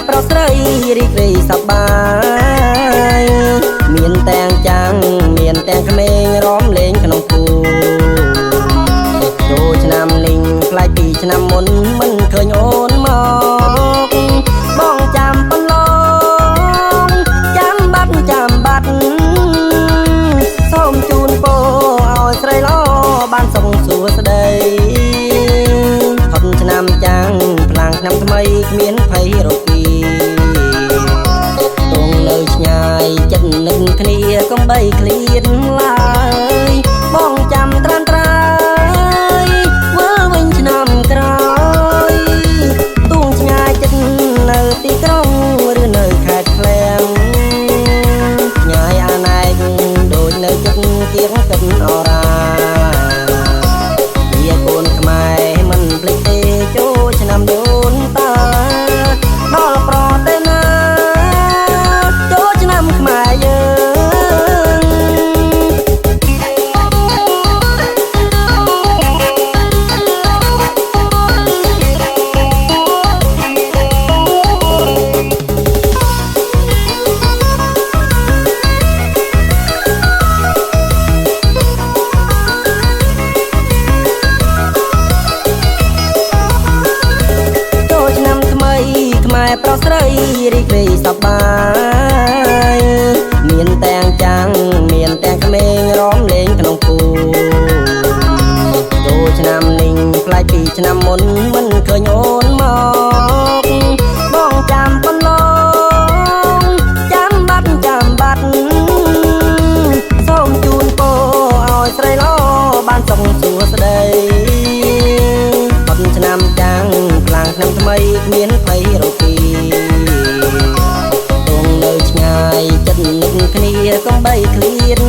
ប្រុសស្រីរីករាយសប្បាយមានទាំងចាំងមានទាំងក្មេងរាំលេងក្នុងគូចូលឆ្នាំនេះផ្លាយពីឆ្នាំមុនមិនឃើញអូនមកបងចាំបន្លងចាំបាត់សូមជូនពរឲ្យស្រីល្អបានសុខសួស្តីផុតឆ្នាំចាំងផ្លាំងឆ្នាំថ្មីគ្មានភ័យរពីទងនៅឆ្ងាយចិត្តនឹកគ្នាកុំបីឃ្លាតឡើយបងចាំត្រានត្រើយធ្វើវិញឆ្នាំក្រោយទងឆ្ងាយចិត្តនៅទីក្រុងឬនៅខេត្តឃ្លាំងឆ្ងាយអាណែកដូចនៅចិត្តគៀងកិនអរ៉ាជាកូនខ្មែរមិនភ្លេចទេចូលឆ្នាំដូនតាដល់ប្រទេសណាចូលឆ្នាំខ្មែរយើងខ្មែរប្រុសស្រីរីករាយសប្បាយមានទាំងចាំងមានទាំងក្មេងរាំលេងក្នុងគូចូលឆ្នាំនេះផ្លាយពីឆ្នាំមុនមិនឃើញអូនមកបងចាំបន្លងចាំបាត់សូមជូនពរឲ្យស្រីល្អបានសុខសួស្តីផុតឆ្នាំចាំងខ្លាំងឆ្នាំថ្មីគ្មានភ័យរពីទងនៅឆ្ងាយចិត្តនឹកគ្នាកុំបីឃ្លាត